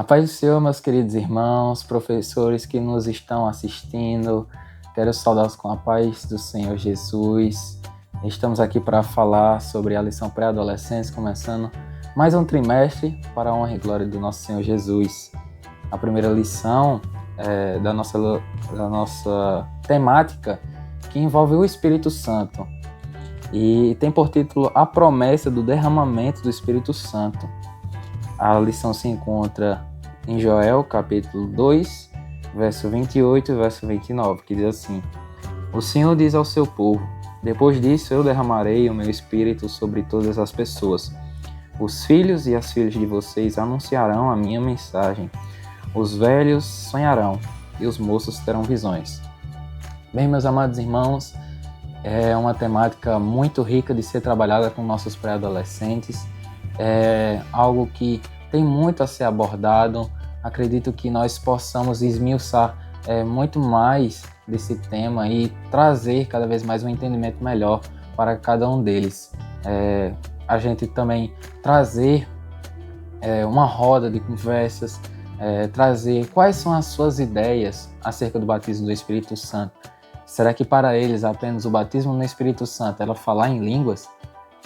Paz do Senhor, meus queridos irmãos, professores que nos estão assistindo, quero saudá-los com a paz do Senhor Jesus. Estamos aqui para falar sobre a lição pré-adolescentes, começando mais um trimestre para a honra e glória do nosso Senhor Jesus. A primeira lição é da nossa temática, que envolve o Espírito Santo, e tem por título A Promessa do Derramamento do Espírito Santo. A lição se encontra em Joel, capítulo 2, verso 28 e verso 29, que diz assim: O Senhor diz ao seu povo: depois disso eu derramarei o meu espírito sobre todas as pessoas. Os filhos e as filhas de vocês anunciarão a minha mensagem. Os velhos sonharão e os moços terão visões. Bem, meus amados irmãos, é uma temática muito rica de ser trabalhada com nossos pré-adolescentes. É algo que tem muito a ser abordado. Acredito que nós possamos esmiuçar muito mais desse tema e trazer cada vez mais um entendimento melhor para cada um deles. A gente também trazer uma roda de conversas, trazer quais são as suas ideias acerca do batismo do Espírito Santo. Será que para eles apenas o batismo no Espírito Santo é falar em línguas?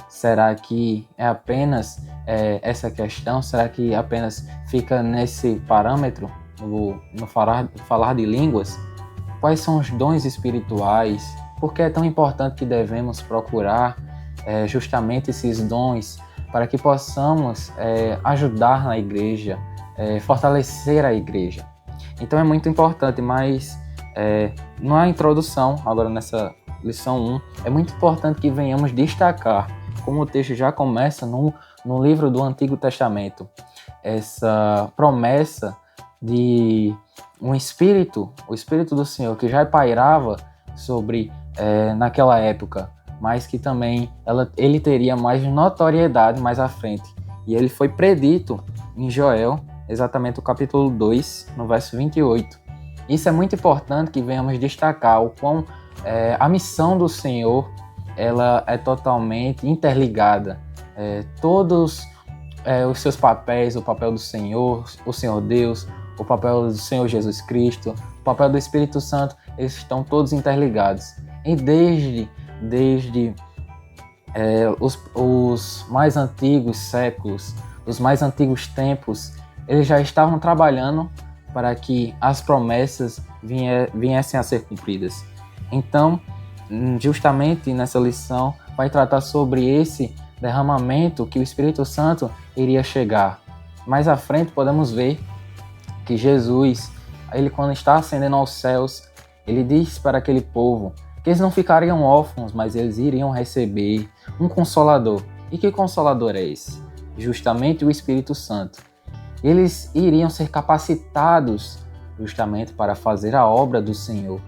Será que é apenas essa questão? Será que apenas fica nesse parâmetro, no falar de línguas? Quais são os dons espirituais? Por que é tão importante que devemos procurar justamente esses dons para que possamos ajudar na igreja, fortalecer a igreja? Então é muito importante, mas na introdução, agora nessa lição 1, é muito importante que venhamos destacar, como o texto já começa no livro do Antigo Testamento, essa promessa de um Espírito, o Espírito do Senhor, que já pairava sobre naquela época, mas que também ele teria mais notoriedade mais à frente. E ele foi predito em Joel, exatamente o capítulo 2, no verso 28. Isso é muito importante que venhamos destacar o quão a missão do Senhor ela é totalmente interligada. Todos os seus papéis, o papel do Senhor, o Senhor Deus, o papel do Senhor Jesus Cristo, o papel do Espírito Santo, eles estão todos interligados. E desde os mais antigos séculos, os mais antigos tempos, eles já estavam trabalhando para que as promessas viessem a ser cumpridas. Então, justamente nessa lição, vai tratar sobre esse derramamento que o Espírito Santo iria chegar. Mais à frente, podemos ver que Jesus, ele quando está ascendendo aos céus, ele diz para aquele povo que eles não ficariam órfãos, mas eles iriam receber um Consolador. E que Consolador é esse? Justamente o Espírito Santo. Eles iriam ser capacitados justamente para fazer a obra do Senhor,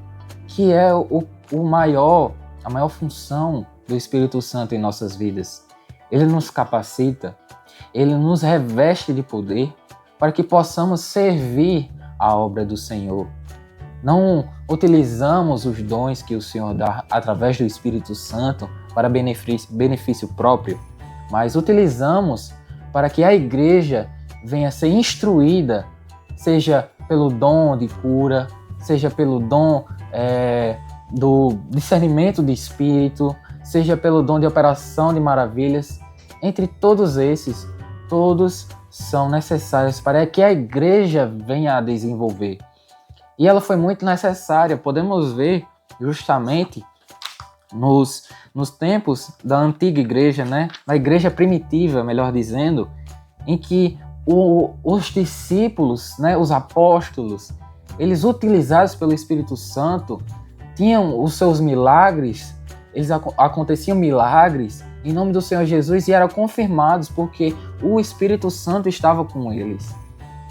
que é a maior função do Espírito Santo em nossas vidas. Ele nos capacita, ele nos reveste de poder para que possamos servir a obra do Senhor. Não utilizamos os dons que o Senhor dá através do Espírito Santo para benefício próprio, mas utilizamos para que a igreja venha a ser instruída, seja pelo dom de cura, seja pelo dom do discernimento de espírito, seja pelo dom de operação de maravilhas. Entre todos esses, todos são necessários para que a igreja venha a desenvolver. E ela foi muito necessária. Podemos ver justamente nos tempos da antiga igreja, na igreja primitiva, melhor dizendo, em que os discípulos, os apóstolos, eles utilizados pelo Espírito Santo, tinham os seus milagres, aconteciam milagres em nome do Senhor Jesus e eram confirmados porque o Espírito Santo estava com eles.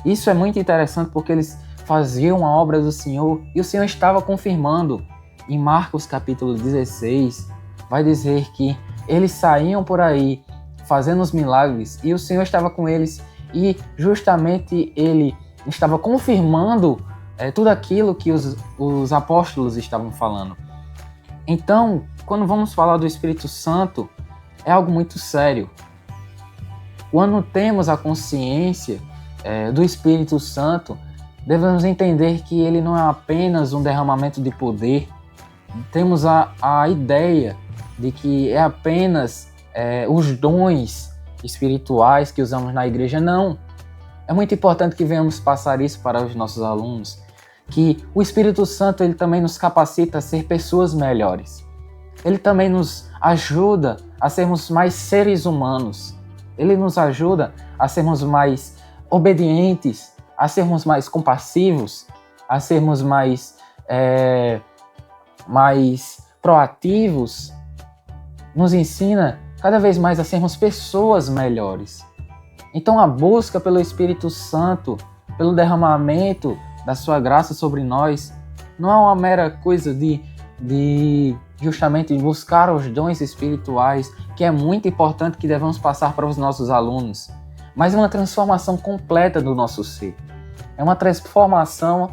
Isso é muito interessante porque eles faziam a obra do Senhor e o Senhor estava confirmando. Em Marcos capítulo 16, vai dizer que eles saíam por aí fazendo os milagres e o Senhor estava com eles e justamente ele estava confirmando tudo aquilo que os apóstolos estavam falando. Então, quando vamos falar do Espírito Santo, é algo muito sério. Quando temos a consciência do Espírito Santo, devemos entender que ele não é apenas um derramamento de poder. Temos a ideia de que é apenas os dons espirituais que usamos na igreja. Não. É muito importante que venhamos passar isso para os nossos alunos, que o Espírito Santo ele também nos capacita a ser pessoas melhores. Ele também nos ajuda a sermos mais seres humanos. Ele nos ajuda a sermos mais obedientes, a sermos mais compassivos, a sermos mais proativos. Nos ensina cada vez mais a sermos pessoas melhores. Então a busca pelo Espírito Santo, pelo derramamento da sua graça sobre nós, não é uma mera coisa de justamente buscar os dons espirituais, que é muito importante que devemos passar para os nossos alunos, mas é uma transformação completa do nosso ser. É uma transformação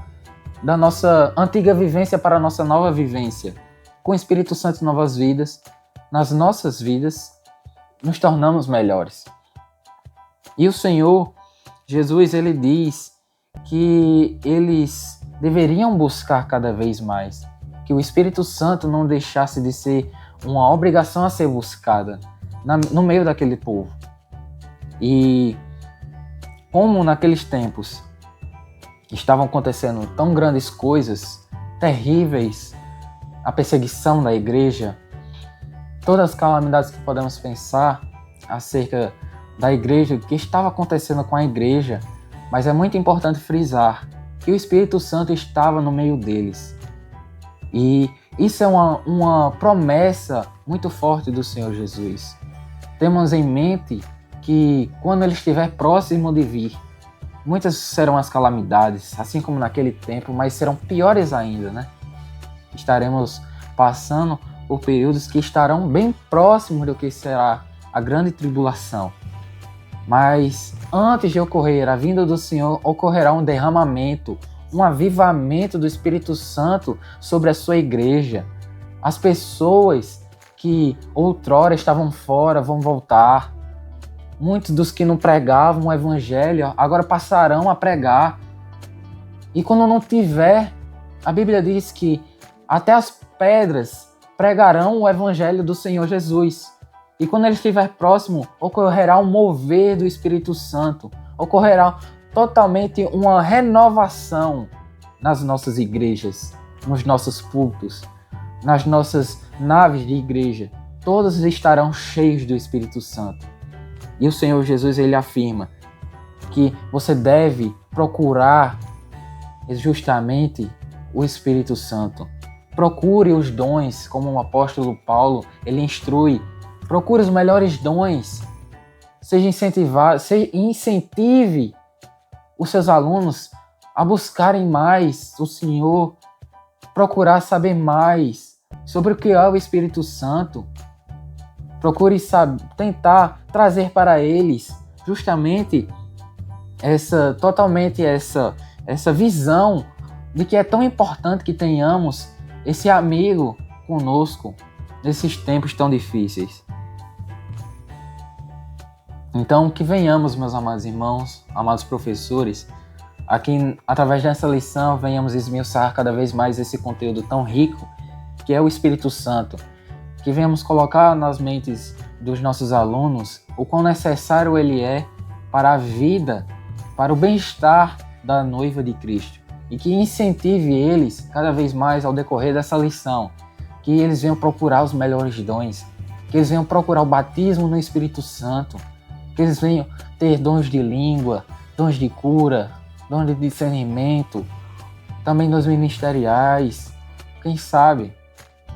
da nossa antiga vivência para a nossa nova vivência. Com o Espírito Santo em novas vidas, nas nossas vidas, nos tornamos melhores. E o Senhor Jesus, ele diz que eles deveriam buscar cada vez mais, que o Espírito Santo não deixasse de ser uma obrigação a ser buscada no meio daquele povo. E como naqueles tempos estavam acontecendo tão grandes coisas, terríveis, a perseguição da igreja, todas as calamidades que podemos pensar acerca da igreja, o que estava acontecendo com a igreja, mas é muito importante frisar que o Espírito Santo estava no meio deles. E isso é uma promessa muito forte do Senhor Jesus. Temos em mente que quando Ele estiver próximo de vir, muitas serão as calamidades, assim como naquele tempo, mas serão piores ainda, né? Estaremos passando por períodos que estarão bem próximos do que será a grande tribulação. Mas antes de ocorrer a vinda do Senhor, ocorrerá um derramamento, um avivamento do Espírito Santo sobre a sua igreja. As pessoas que outrora estavam fora vão voltar. Muitos dos que não pregavam o evangelho agora passarão a pregar. E quando não tiver, a Bíblia diz que até as pedras pregarão o evangelho do Senhor Jesus. E quando ele estiver próximo, ocorrerá um mover do Espírito Santo. Ocorrerá totalmente uma renovação nas nossas igrejas, nos nossos púlpitos, nas nossas naves de igreja. Todos estarão cheios do Espírito Santo. E o Senhor Jesus, ele afirma que você deve procurar justamente o Espírito Santo. Procure os dons, como o apóstolo Paulo, ele instrui. Procure os melhores dons. Incentive os seus alunos a buscarem mais o Senhor, procurar saber mais sobre o que é o Espírito Santo. Procure tentar trazer para eles justamente essa visão de que é tão importante que tenhamos esse amigo conosco nesses tempos tão difíceis. Então, que venhamos, meus amados irmãos, amados professores, aqui, através dessa lição, venhamos esmiuçar cada vez mais esse conteúdo tão rico que é o Espírito Santo. Que venhamos colocar nas mentes dos nossos alunos o quão necessário ele é para a vida, para o bem-estar da noiva de Cristo. E que incentive eles cada vez mais ao decorrer dessa lição, que eles venham procurar os melhores dons, que eles venham procurar o batismo no Espírito Santo, que eles venham ter dons de língua, dons de cura, dons de discernimento, também dons ministeriais, quem sabe,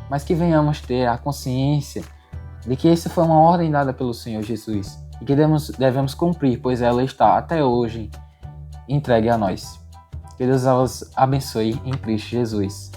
mas que venhamos ter a consciência de que essa foi uma ordem dada pelo Senhor Jesus e que devemos cumprir, pois ela está até hoje entregue a nós. Que Deus os abençoe em Cristo Jesus.